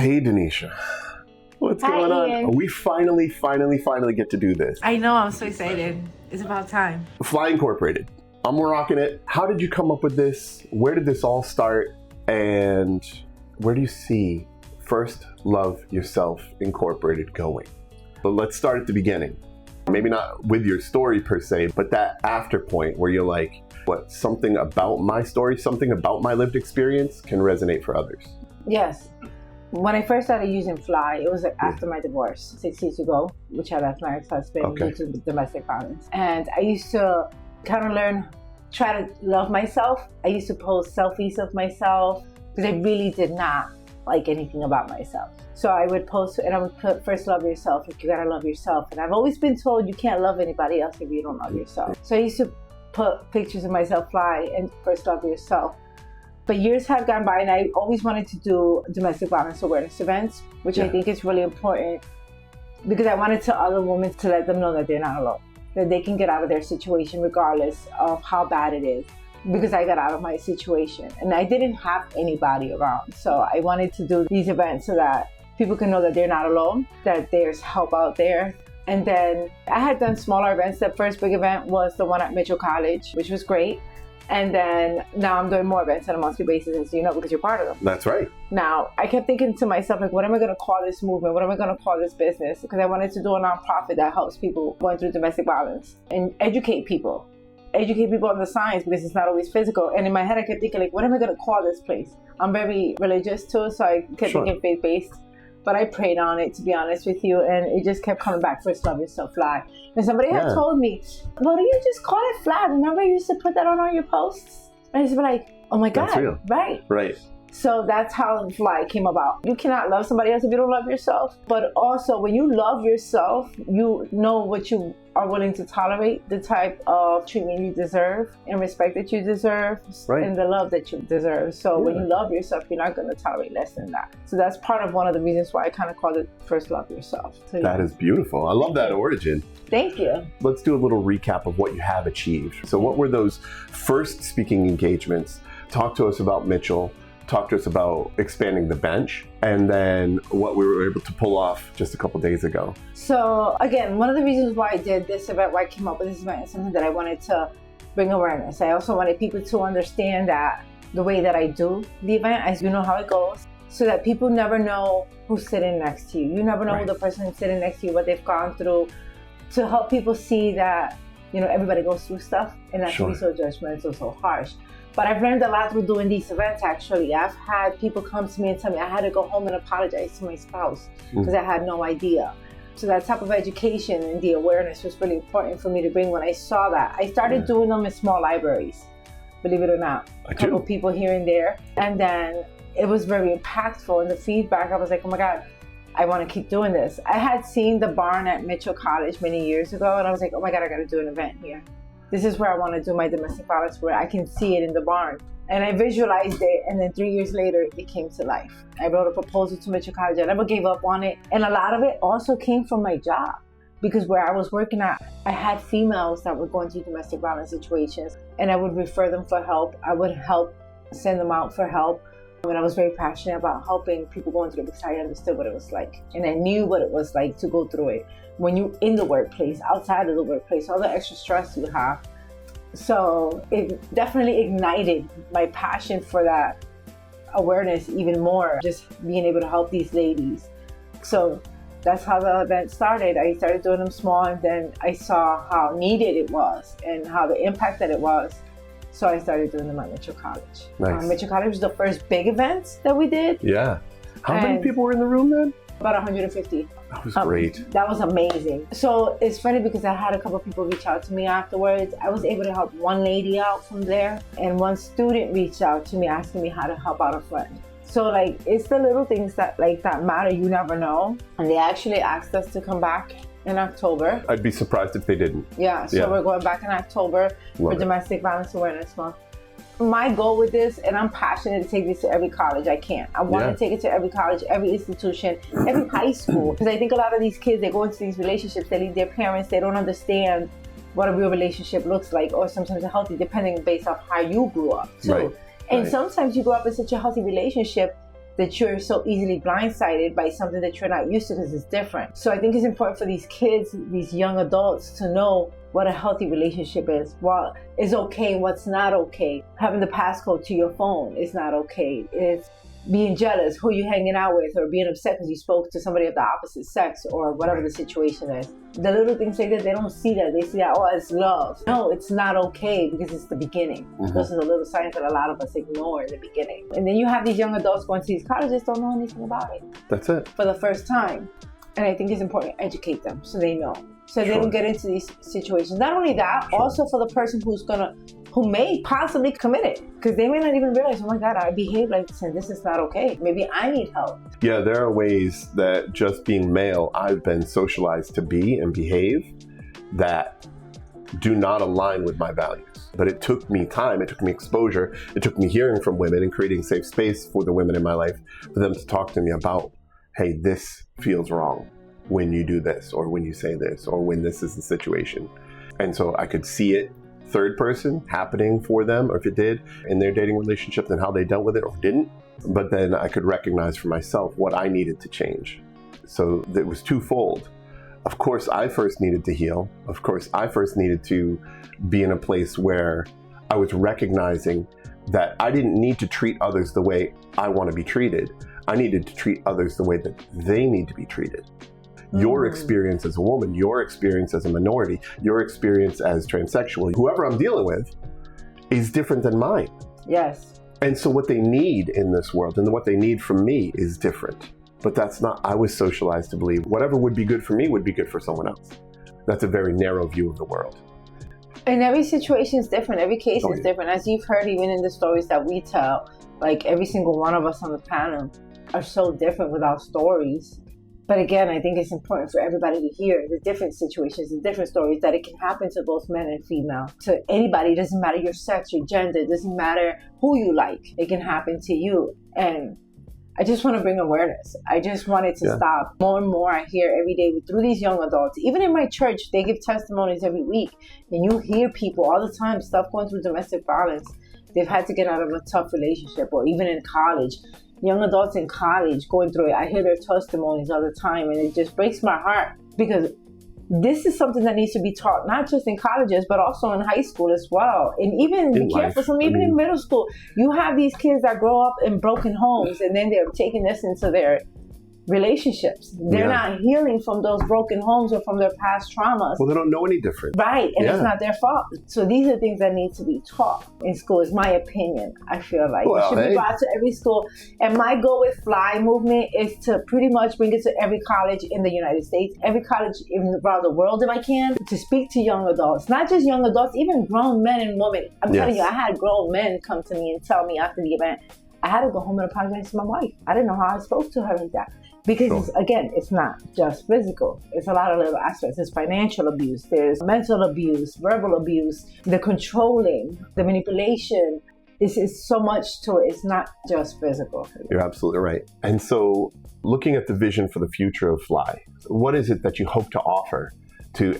Hey, Denisha. What's Hi, going on? Ian. We finally get to do this. I know, I'm so excited. It's about time. Fly Incorporated. I'm rocking it. How did you come up with this? Where did this all start? And where do you see First Love Yourself Incorporated going? But let's start at the beginning. Maybe not with your story per se, but that after point where you're like, what, something about my story, something about my lived experience can resonate for others. Yes. When I first started using Fly, it was like after my divorce, 6 years ago, which I left my ex-husband due to domestic violence. And I used to kind of try to love myself. I used to post selfies of myself because I really did not like anything about myself. So I would post and I would put, first love yourself, like you gotta love yourself. And I've always been told you can't love anybody else if you don't love yourself. So I used to put pictures of myself, Fly, and first love yourself. But years have gone by and I always wanted to do domestic violence awareness events, which I think is really important because I wanted to other women to let them know that they're not alone, that they can get out of their situation regardless of how bad it is. Because I got out of my situation and I didn't have anybody around. So I wanted to do these events so that people can know that they're not alone, that there's help out there. And then I had done smaller events. The first big event was the one at Mitchell College, which was great. And then now I'm doing more events on a monthly basis, as you know, because you're part of them. That's right. Now, I kept thinking to myself, like, what am I going to call this movement? What am I going to call this business? Because I wanted to do a nonprofit that helps people going through domestic violence and educate people on the science because it's not always physical. And in my head, I kept thinking, like, what am I going to call this place? I'm very religious too, so I kept thinking faith-based. But I prayed on it, to be honest with you, and it just kept coming back. First love yourself, Fly. And somebody had told me, well, do you just call it Fly? Remember you used to put that on all your posts? And I used to be like, oh my God, that's real. Right. So that's how Fly came about. You cannot love somebody else if you don't love yourself. But also, when you love yourself, you know what you are willing to tolerate, the type of treatment you deserve and respect that you deserve and the love that you deserve. So when you love yourself, you're not going to tolerate less than that. So that's part of one of the reasons why I kind of called it First Love Yourself. So, that is beautiful. I love that origin. Thank you. Let's do a little recap of what you have achieved. So what were those first speaking engagements? Talk to us about Mitchell. Talk to us about expanding the bench and then what we were able to pull off just a couple days ago. So again, one of the reasons why I did this event, why I came up with this event is something that I wanted to bring awareness. I also wanted people to understand that the way that I do the event, as you know how it goes, so that people never know who's sitting next to you. You never know who the person sitting next to you, what they've gone through, to help people see that, you know, everybody goes through stuff and not to be so judgmental, so harsh. But I've learned a lot through doing these events, actually. I've had people come to me and tell me I had to go home and apologize to my spouse because I had no idea. So that type of education and the awareness was really important for me to bring when I saw that. I started doing them in small libraries, believe it or not. A couple people here and there. And then it was very impactful. And the feedback, I was like, oh my God, I want to keep doing this. I had seen the barn at Mitchell College many years ago. And I was like, oh my God, I got to do an event here. This is where I want to do my domestic violence, where I can see it in the barn. And I visualized it, and then 3 years later, it came to life. I wrote a proposal to Mitchell College. I never gave up on it. And a lot of it also came from my job, because where I was working at, I had females that were going through domestic violence situations, and I would refer them for help. I would help send them out for help. And I was very passionate about helping people going through it because I understood what it was like. And I knew what it was like to go through it when you're in the workplace, outside of the workplace, all the extra stress you have. So it definitely ignited my passion for that awareness even more, just being able to help these ladies. So that's how the event started. I started doing them small, and then I saw how needed it was and how the impact that it was. So I started doing them at Mitchell College. Nice. Mitchell College was the first big event that we did. Yeah. How many people were in the room then? About 150. That was great. That was amazing. So it's funny because I had a couple of people reach out to me afterwards. I was able to help one lady out from there, and one student reached out to me asking me how to help out a friend. So like, it's the little things that matter. You never know. And they actually asked us to come back in October. I'd be surprised if they didn't. Yeah, so we're going back in October for Domestic Violence Awareness Month. My goal with this, and I'm passionate to take this to every college I can. I want to take it to every college, every institution, every high school. Because I think a lot of these kids, they go into these relationships, they leave their parents, they don't understand what a real relationship looks like, or sometimes a healthy, depending based off how you grew up too. And sometimes you grow up in such a healthy relationship, that you're so easily blindsided by something that you're not used to because it's different. So I think it's important for these kids, these young adults, to know what a healthy relationship is, what is okay and what's not okay. Having the passcode to your phone is not okay. It's being jealous, who you're hanging out with, or being upset because you spoke to somebody of the opposite sex, or whatever the situation is. The little things like that, they don't see that. They see that, oh, it's love. No, it's not okay because it's the beginning. Those are the little signs that a lot of us ignore in the beginning. And then you have these young adults going to these colleges, don't know anything about it. That's it. For the first time. And I think it's important to educate them so they know. So they don't get into these situations. Not only that, also for the person who may possibly commit it, because they may not even realize, oh my God, I behave like this and this is not okay. Maybe I need help. Yeah, there are ways that just being male, I've been socialized to be and behave that do not align with my values. But it took me time, it took me exposure, it took me hearing from women and creating safe space for the women in my life for them to talk to me about, hey, this feels wrong when you do this, or when you say this, or when this is the situation. And so I could see it third person happening for them, or if it did in their dating relationships and how they dealt with it or didn't. But then I could recognize for myself what I needed to change. So it was twofold. Of course, I first needed to heal. Of course, I first needed to be in a place where I was recognizing that I didn't need to treat others the way I want to be treated. I needed to treat others the way that they need to be treated. Your experience as a woman, your experience as a minority, your experience as transsexual, whoever I'm dealing with is different than mine. Yes. And so what they need in this world and what they need from me is different. But that's not, I was socialized to believe whatever would be good for me would be good for someone else. That's a very narrow view of the world. And every situation is different. Every case is different. As you've heard, even in the stories that we tell, like every single one of us on the panel are so different with our stories. But again, I think it's important for everybody to hear the different situations, the different stories, that it can happen to both men and female, to anybody. It doesn't matter your sex, your gender, it doesn't matter who you like. It can happen to you. And I just want to bring awareness. I just want it to stop. More and more I hear every day through these young adults. Even in my church, they give testimonies every week. And you hear people all the time, stuff going through domestic violence. They've had to get out of a tough relationship, or even in college. Young adults in college going through it. I hear their testimonies all the time, and it just breaks my heart, because this is something that needs to be taught, not just in colleges, but also in high school as well. And even, be careful, even in middle school, you have these kids that grow up in broken homes, and then they're taking this into their relationships. They're not healing from those broken homes or from their past traumas. Well, they don't know any different. Right, and it's not their fault. So these are things that need to be taught in school, is my opinion. I feel like it should be brought to every school. And my goal with Fly Movement is to pretty much bring it to every college in the United States, every college around the world if I can, to speak to young adults. Not just young adults, even grown men and women. I'm telling you, I had grown men come to me and tell me after the event, I had to go home and apologize to my wife. I didn't know how I spoke to her like that. Because it's not just physical. It's a lot of little aspects. There's financial abuse, there's mental abuse, verbal abuse, the controlling, the manipulation. It's so much to it. It's not just physical. You're absolutely right. And so looking at the vision for the future of Fly, what is it that you hope to offer to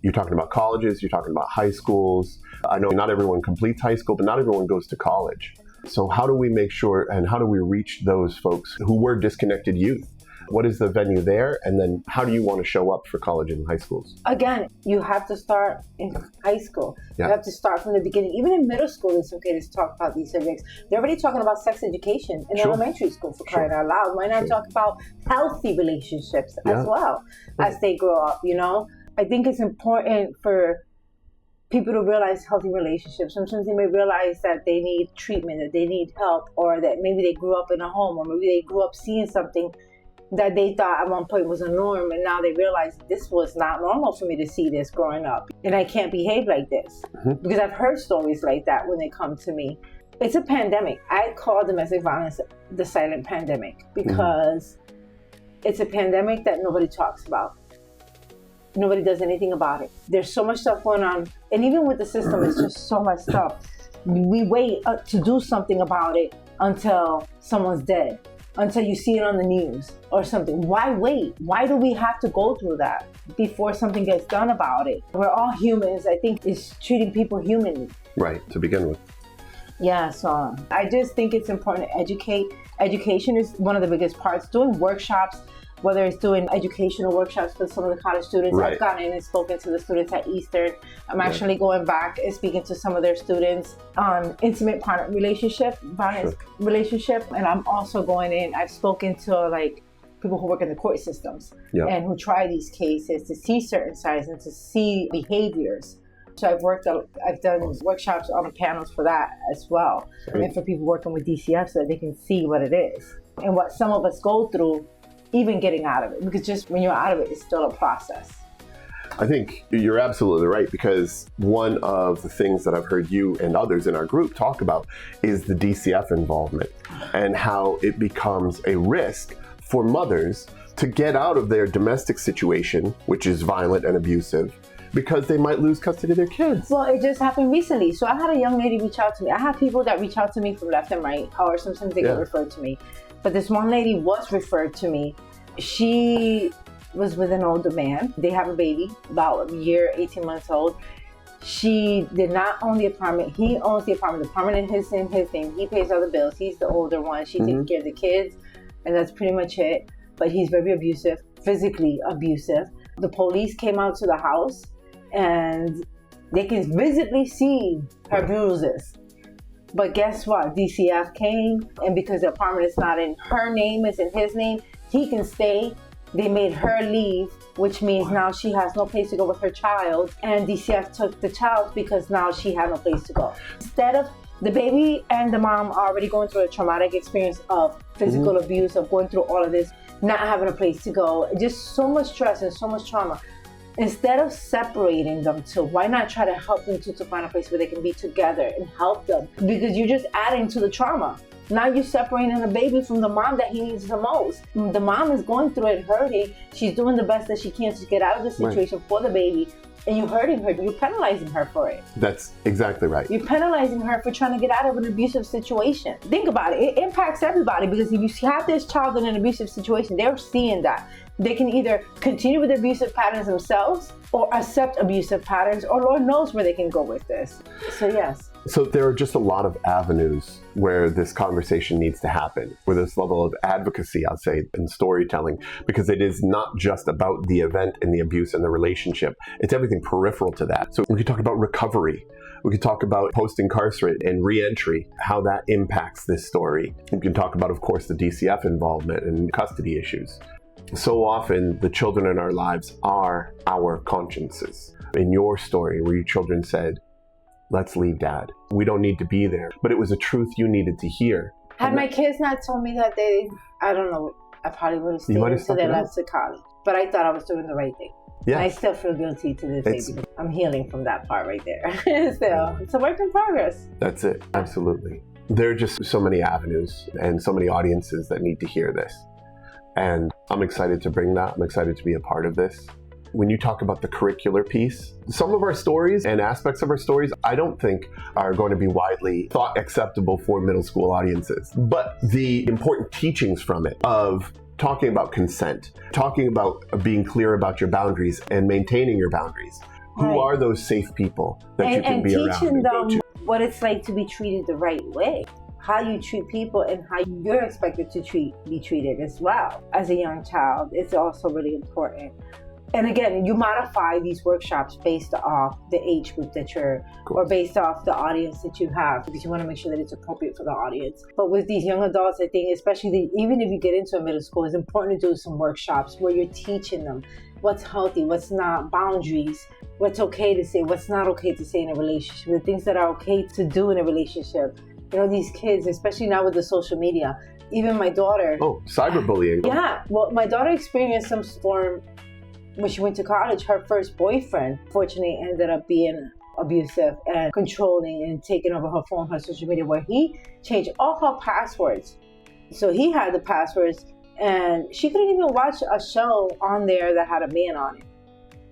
you're talking about colleges, you're talking about high schools. I know not everyone completes high school, but not everyone goes to college. So how do we make sure, and how do we reach those folks who were disconnected youth? What is the venue there? And then how do you want to show up for college and high schools? Again, you have to start in high school. You have to start from the beginning. Even in middle school, it's okay to talk about these subjects. They're already talking about sex education in elementary school, for crying out loud. Why not talk about healthy relationships as well as they grow up, you know? I think it's important for people to realize healthy relationships. Sometimes they may realize that they need treatment, that they need help, or that maybe they grew up in a home, or maybe they grew up seeing something that they thought at one point was a norm, and now they realize this was not normal for me to see this growing up, and I can't behave like this. Because I've heard stories like that when they come to me. It's a pandemic. I call domestic violence the silent pandemic, because it's a pandemic that nobody talks about. Nobody does anything about it. There's so much stuff going on. And even with the system, it's just so much stuff. We wait to do something about it until someone's dead, until you see it on the news or something. Why wait? Why do we have to go through that before something gets done about it? We're all humans. I think it's treating people humanly. Right, to begin with. Yeah, so I just think it's important to educate. Education is one of the biggest parts. Doing workshops, whether it's doing educational workshops for some of the college students. Right. I've gone in and spoken to the students at Eastern. I'm actually going back and speaking to some of their students on intimate partner violence relationship. And I'm also going in, I've spoken to like people who work in the court systems and who try these cases to see certain sides and to see behaviors. So I've done workshops on the panels for that as well. And for people working with DCF so that they can see what it is and what some of us go through even getting out of it. Because just when you're out of it, it's still a process. I think you're absolutely right, because one of the things that I've heard you and others in our group talk about is the DCF involvement and how it becomes a risk for mothers to get out of their domestic situation, which is violent and abusive, because they might lose custody of their kids. Well, it just happened recently. So I had a young lady reach out to me. I have people that reach out to me from left and right, or sometimes they get referred to me. But this one lady was referred to me. She was with an older man. They have a baby, about a year, 18 months old. She did not own the apartment. He owns the apartment. The apartment is in his name. He pays all the bills. He's the older one. She takes care of the kids, and that's pretty much it. But he's very abusive, physically abusive. The police came out to the house, and they can visibly see her bruises. But guess what? DCF came, and because the apartment is not in her name, it's in his name, he can stay. They made her leave, which means now she has no place to go with her child, and DCF took the child because now she had no place to go. Instead of the baby and the mom already going through a traumatic experience of physical abuse, of going through all of this, not having a place to go, just so much stress and so much trauma. Instead of separating them two, why not try to help them to find a place where they can be together and help them? Because you're just adding to the trauma. Now you're separating the baby from the mom that he needs the most. The mom is going through it, hurting. She's doing the best that she can to get out of the situation for the baby. And you're hurting her. You're penalizing her for it. That's exactly right. You're penalizing her for trying to get out of an abusive situation. Think about it. It impacts everybody, because if you have this child in an abusive situation, they're seeing that. They can either continue with abusive patterns themselves or accept abusive patterns, or Lord knows where they can go with this. So yes. So there are just a lot of avenues where this conversation needs to happen, where this level of advocacy, I'll say, and storytelling, because it is not just about the event and the abuse and the relationship. It's everything peripheral to that. So we could talk about recovery. We could talk about post-incarcerate and re-entry, how that impacts this story. We can talk about, of course, the DCF involvement and custody issues. So often, the children in our lives are our consciences. In your story, where your children said, let's leave Dad. We don't need to be there. But it was a truth you needed to hear. Had my kids not told me that I don't know, I probably would have stayed until they left to college. But I thought I was doing the right thing. Yeah. And I still feel guilty to this day, because I'm healing from that part right there. Still, it's a work in progress. That's it. Absolutely. There are just so many avenues and so many audiences that need to hear this. And I'm excited to bring that. I'm excited to be a part of this. When you talk about the curricular piece, some of our stories and aspects of our stories, I don't think are going to be widely thought acceptable for middle school audiences. But the important teachings from it of talking about consent, talking about being clear about your boundaries and maintaining your boundaries. Who are those safe people that you can be around? And teaching them what it's like to be treated the right way. How you treat people and how you're expected to be treated as well. As a young child, it's also really important. And again, you modify these workshops based off the age group that you're, or based off the audience that you have, because you want to make sure that it's appropriate for the audience. But with these young adults, I think, especially even if you get into a middle school, it's important to do some workshops where you're teaching them what's healthy, what's not, boundaries, what's okay to say, what's not okay to say in a relationship, the things that are okay to do in a relationship. You know, these kids, especially now with the social media, even my daughter. Oh, cyberbullying. Yeah. Well, my daughter experienced some storm when she went to college. Her first boyfriend, fortunately, ended up being abusive and controlling and taking over her phone, her social media, where he changed all her passwords. So he had the passwords, and she couldn't even watch a show on there that had a man on it,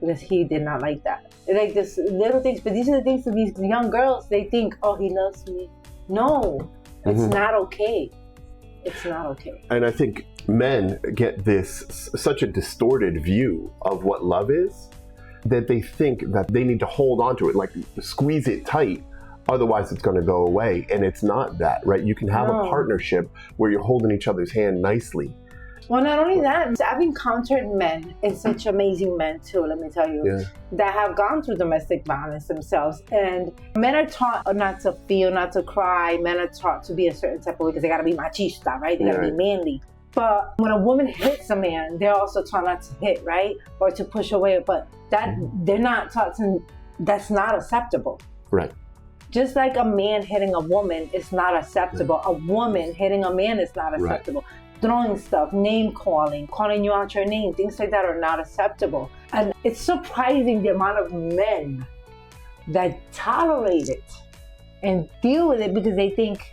because he did not like that. Like this little things, but these are the things that these young girls, they think, oh, he loves me. No, it's not okay. It's not okay. And I think men get this such a distorted view of what love is, that they think that they need to hold on to it, like squeeze it tight Otherwise, it's going to go away. And it's not that, right? You can have a partnership where you're holding each other's hand nicely. Well, not only that, I've encountered men, and such amazing men too, let me tell you, that have gone through domestic violence themselves. And men are taught not to feel, not to cry. Men are taught to be a certain type of way because they got to be machista, right? They got to be manly. But when a woman hits a man, they're also taught not to hit, right? Or to push away. But that they're not taught to, that's not acceptable. Right. Just like a man hitting a woman is not acceptable. A woman hitting a man is not acceptable. Right. Throwing stuff, name calling, calling you out your name, things like that are not acceptable. And it's surprising the amount of men that tolerate it and deal with it because they think,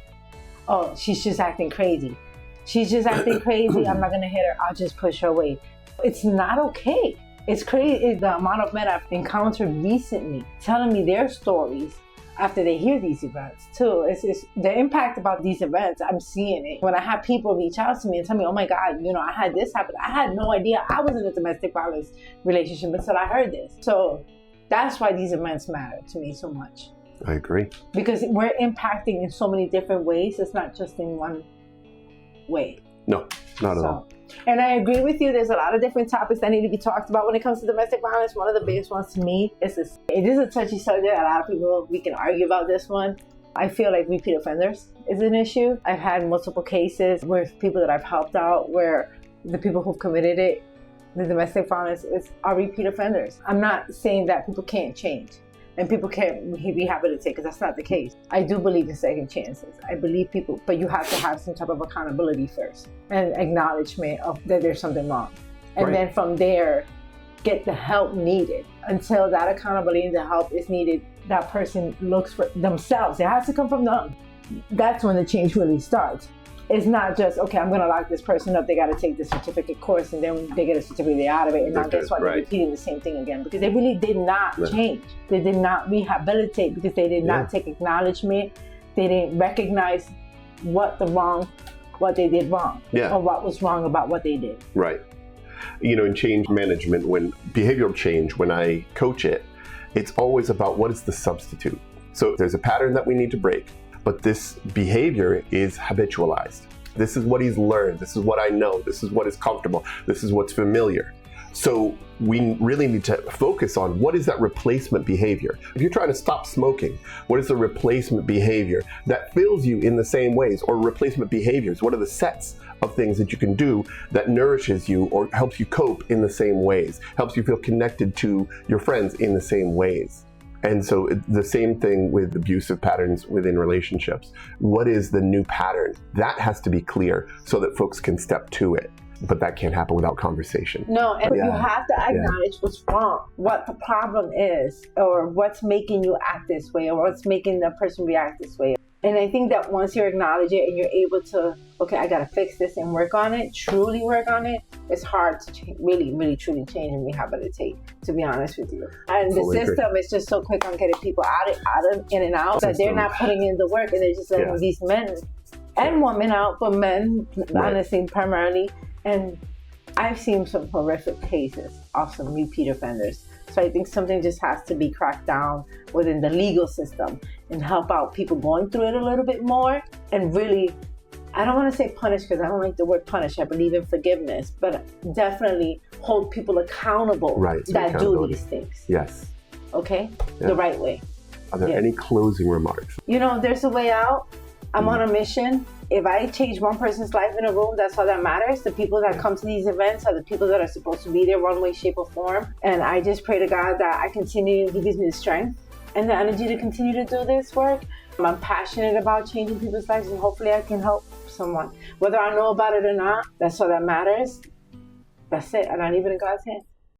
oh, she's just acting crazy. She's just acting crazy. I'm not going to hit her. I'll just push her away. It's not okay. It's crazy the amount of men I've encountered recently telling me their stories after they hear these events too. It's the impact about these events. I'm seeing it when I have people reach out to me and tell me, oh my God, I had this happen. I had no idea I was in a domestic violence relationship until I heard this. So that's why these events matter to me so much. I agree. Because we're impacting in so many different ways. It's not just in one way. No, not at all. And I agree with you. There's a lot of different topics that need to be talked about when it comes to domestic violence. One of the biggest ones to me is this. It is a touchy subject. A lot of people, we can argue about this one. I feel like repeat offenders is an issue. I've had multiple cases with people that I've helped out where the people who've committed it, the domestic violence, are repeat offenders. I'm not saying that people can't change and people can't rehabilitate, because that's not the case. I do believe in second chances. I believe people, but you have to have some type of accountability first and acknowledgement of that there's something wrong. And then from there, get the help needed. Until that accountability and the help is needed, that person looks for themselves. It has to come from them. That's when the change really starts. It's not just, okay, I'm going to lock this person up. They got to take the certificate course and then they get a certificate out of it. And now guess what? They're repeating the same thing again because they really did not change. They did not rehabilitate because they did not take acknowledgement. They didn't recognize what they did wrong or what was wrong about what they did. Right. In change management, when behavioral change, when I coach it, it's always about what is the substitute. So there's a pattern that we need to break. But this behavior is habitualized. This is what he's learned. This is what I know. This is what is comfortable. This is what's familiar. So we really need to focus on what is that replacement behavior. If you're trying to stop smoking, what is the replacement behavior that fills you in the same ways? Or replacement behaviors, what are the sets of things that you can do that nourishes you or helps you cope in the same ways, helps you feel connected to your friends in the same ways? And so the same thing with abusive patterns within relationships. What is the new pattern? That has to be clear so that folks can step to it. But that can't happen without conversation. No, and you have to acknowledge what's wrong, what the problem is, or what's making you act this way, or what's making the person react this way. And I think that once you acknowledge it and you're able to, okay, I got to fix this and work on it, truly work on it, it's hard to really, really, truly change and rehabilitate, to be honest with you. And the system is just so quick on getting people in and out that they're not putting in the work and they're just letting these men and women out, but men, honestly, primarily. And I've seen some horrific cases of some repeat offenders. So I think something just has to be cracked down within the legal system and help out people going through it a little bit more and really, I don't want to say punish because I don't like the word punish. I believe in forgiveness, but definitely hold people accountable that do these things. Yes. Okay? The right way. Are there any closing remarks? There's a way out. I'm on a mission. If I change one person's life in a room, that's all that matters. The people that come to these events are the people that are supposed to be there one way, shape, or form. And I just pray to God that I continue, He gives me the strength and the energy to continue to do this work. I'm passionate about changing people's lives and hopefully I can help someone. Whether I know about it or not, that's all that matters. That's it. And I leave it in God's hands.